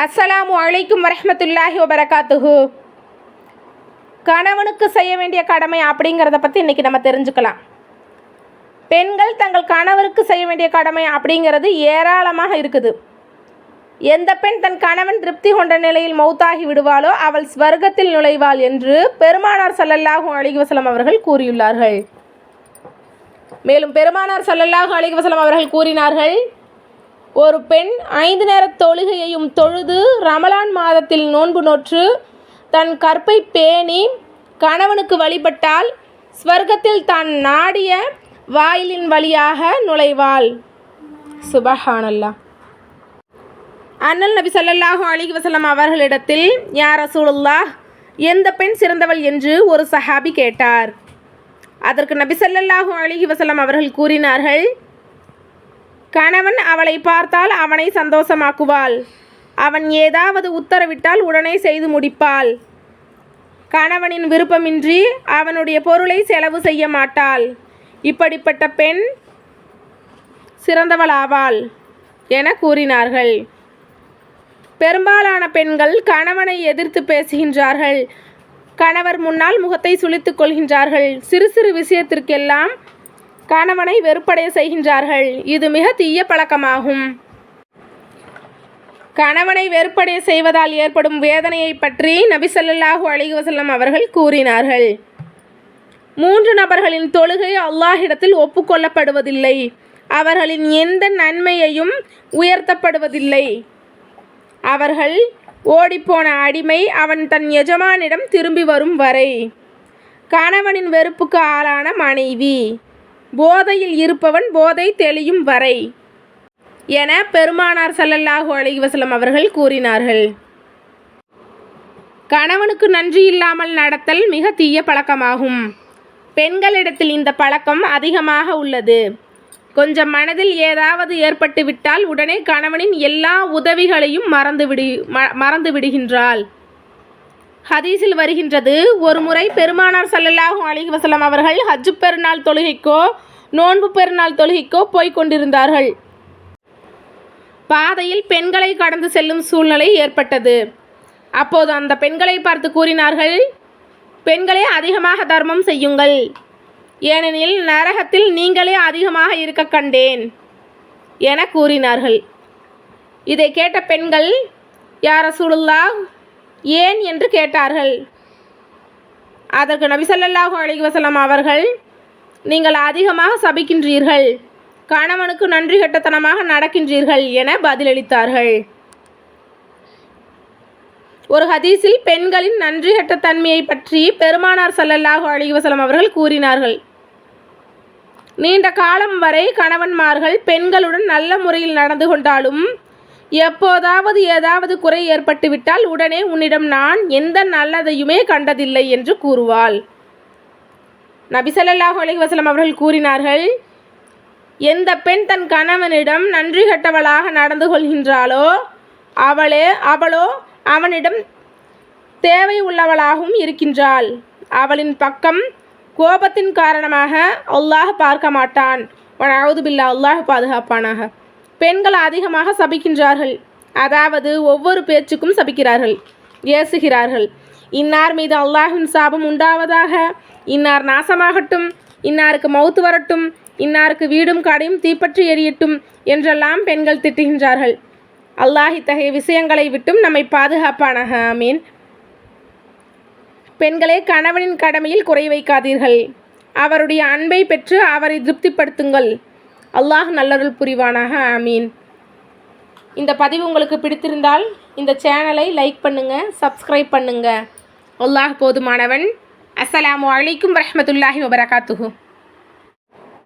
அஸ்ஸலாமு அலைக்கும் வரஹ்மத்துல்லாஹி வபரகாத்துஹு. கணவனுக்கு செய்ய வேண்டிய கடமை அப்படிங்கிறத பற்றி இன்றைக்கி நம்ம தெரிஞ்சுக்கலாம். பெண்கள் தங்கள் கணவருக்கு செய்ய வேண்டிய கடமை அப்படிங்கிறது ஏராளமாக இருக்குது. எந்த பெண் தன் கணவன் திருப்தி கொண்ட நிலையில் மௌத்தாகி விடுவாளோ அவள் ஸ்வர்க்கத்தில் நுழைவாள் என்று பெருமானார் ஸல்லல்லாஹு அலைஹி வஸல்லம் அவர்கள் கூறியுள்ளார்கள். மேலும் பெருமானார் ஸல்லல்லாஹு அலைஹி வஸல்லம் அவர்கள் கூறினார்கள், ஒரு பெண் 5 நேர தொழுகையையும் தொழுது ரமலான் மாதத்தில் நோன்பு நோற்று தன் கற்பை பேணி கணவனுக்கு வழிபட்டால் ஸ்வர்க்கத்தில் தான் நாடிய வாயிலின் வழியாக நுழைவாள். சுபஹானல்லாஹ். அண்ணல் நபி ஸல்லல்லாஹு அலைஹி வஸல்லம் அவர்களிடத்தில், யா ரசூலுல்லாஹ், எந்த பெண் சிறந்தவள் என்று ஒரு சஹாபி கேட்டார். அதற்கு நபி ஸல்லல்லாஹு அலைஹி வஸல்லம் அவர்கள் கூறினார்கள், கணவன் அவளை பார்த்தால் அவனை சந்தோஷமாக்குவாள். அவன் ஏதாவது உத்தரவிட்டால் உடனே செய்து முடிப்பாள். கணவனின் விருப்பமின்றி அவனுடைய பொருளை செலவு செய்ய மாட்டாள். இப்படிப்பட்ட பெண் சிறந்தவளாவாள் என கூறினார்கள். பெரும்பாலான பெண்கள் கணவனை எதிர்த்து பேசுகின்றார்கள். கணவர் முன்னால் முகத்தை சுளித்துக் கொள்கின்றார்கள். சிறு சிறு விஷயத்திற்கெல்லாம் கணவனை வெறுப்படைய செய்கின்றார்கள். இது மிக தீய பழக்கமாகும். கணவனை வெறுப்படைய செய்வதால் ஏற்படும் வேதனையை பற்றி நபி ஸல்லல்லாஹு அலைஹி வஸல்லம் அவர்கள் கூறினார்கள். 3 நபர்களின் தொழுகை அல்லாஹ்விடத்தில் ஒப்புக்கொள்ளப்படுவதில்லை. அவர்களின் எந்த நன்மையையும் உயர்த்தப்படுவதில்லை. அவர்கள் ஓடிப்போன அடிமை அவன் தன் எஜமானிடம் திரும்பி வரும் வரை, கணவனின் வெறுப்புக்கு ஆளான மனைவி, போதையில் இருப்பவன் போதை தெளியும் வரை என பெருமானார் ஸல்லல்லாஹு அலைஹி வஸல்லம் அவர்கள் கூறினார்கள். கணவனுக்கு நன்றி இல்லாமல் நடத்தல் மிக தீய பழக்கமாகும். பெண்களிடத்தில் இந்த பழக்கம் அதிகமாக உள்ளது. கொஞ்சம் மனதில் ஏதாவது ஏற்பட்டுவிட்டால் உடனே கணவனின் எல்லா உதவிகளையும் மறந்து விடுகின்றாள். ஹதீஸில் வருகின்றது, ஒரு முறை பெருமானார் ஸல்லல்லாஹு அலைஹி வஸல்லம் அவர்கள் ஹஜ்ஜு பெருநாள் தொழுகைக்கோ நோன்பு பெருநாள் தொழுகைக்கோ போய்க் கொண்டிருந்தார்கள். பாதையில் பெண்களை கடந்து செல்லும் சூழ்நிலை ஏற்பட்டது. அப்போது அந்த பெண்களை பார்த்து கூறினார்கள், பெண்களே அதிகமாக தர்மம் செய்யுங்கள், ஏனெனில் நரகத்தில் நீங்களே அதிகமாக இருக்க கண்டேன் என கூறினார்கள். இதை கேட்ட பெண்கள், யா ரசூலுல்லாஹ், ஏன் என்று கேட்டார்கள். அதற்கு நபி ஸல்லல்லாஹு அலைஹி வஸல்லம் அவர்கள், நீங்கள் அதிகமாக சபிக்கின்றீர்கள், கணவனுக்கு நன்றி கெட்டத்தனமாக நடக்கின்றீர்கள் என பதிலளித்தார்கள். ஒரு ஹதீஸில் பெண்களின் நன்றி கெட்ட தன்மையை பற்றி பெருமானார் ஸல்லல்லாஹு அலைஹி வஸல்லம் அவர்கள் கூறினார்கள், நீண்ட காலம் வரை கணவன்மார்கள் பெண்களுடன் நல்ல முறையில் நடந்து கொண்டாலும் எப்போதாவது ஏதாவது குறை ஏற்பட்டுவிட்டால் உடனே உன்னிடம் நான் எந்த நல்லதையுமே கண்டதில்லை என்று கூறுவாள். நபி ஸல்லல்லாஹு அலைஹி வஸல்லம் அவர்கள் கூறினார்கள், எந்த பெண் தன் கணவனிடம் நன்றி கெட்டவளாக நடந்து கொள்கின்றாளோ அவளோ அவனிடம் தேவை உள்ளவளாகவும் இருக்கின்றாள். அவளின் பக்கம் கோபத்தின் காரணமாக அல்லாஹ் பார்க்க மாட்டான். வஅஊது பில்லாஹ், அல்லாஹ் பாதுகாப்பானாக. பெண்கள் அதிகமாக சபிக்கின்றார்கள். அதாவது ஒவ்வொரு பேச்சுக்கும் சபிக்கிறார்கள், ஏசுகிறார்கள். இன்னார் மீது அல்லாஹ்வின் சாபம் உண்டாவதாக, இன்னார் நாசமாகட்டும், இன்னாருக்கு மௌத்து வரட்டும், இன்னாருக்கு வீடும் கடையும் தீப்பற்றி எரியட்டும் என்றெல்லாம் பெண்கள் திட்டுகின்றார்கள். அல்லாஹ் இத்தகைய விஷயங்களை விட்டும் நம்மை பாதுகாப்பானாக. ஆமீன். பெண்களே, கணவனின் கடமையில் குறை வைக்காதீர்கள். அவருடைய அன்பை பெற்று அவரை திருப்திப்படுத்துங்கள். அல்லாஹ் நல்லருள் புரிவானாக. ஆமீன். இந்த பதிவு உங்களுக்கு பிடித்திருந்தால் இந்த சேனலை லைக் பண்ணுங்கள், சப்ஸ்கிரைப் பண்ணுங்கள். அல்லாஹ் போதுமானவன். அஸ்ஸலாமு அலைக்கும் வரஹ்மத்துல்லாஹி வபரகாத்துஹு.